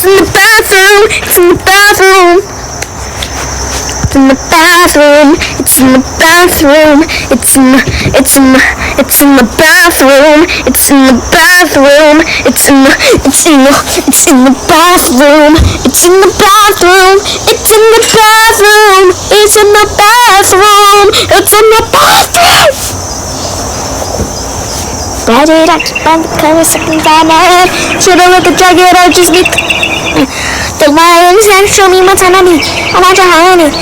It's in the bathroom. It's in the bathroom. It's in the bathroom. It's in the bathroom. It's in the bathroom. It's in the bathroom. It's in the bathroom. It's in the bathroom. It's in the bathroom. It's in the bathroom. It's in the bathroom. It's in the bathroom. Daddy, Dr. Ben, the cover second banner. Should I look at jacket or just get the lions and show me what's on me? I want to hide it.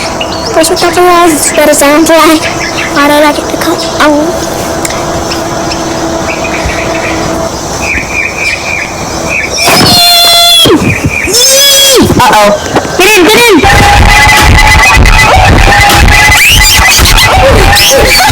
Push it up the walls, but it sounds like why did I get the cut? Oh. Uh-oh. Get in!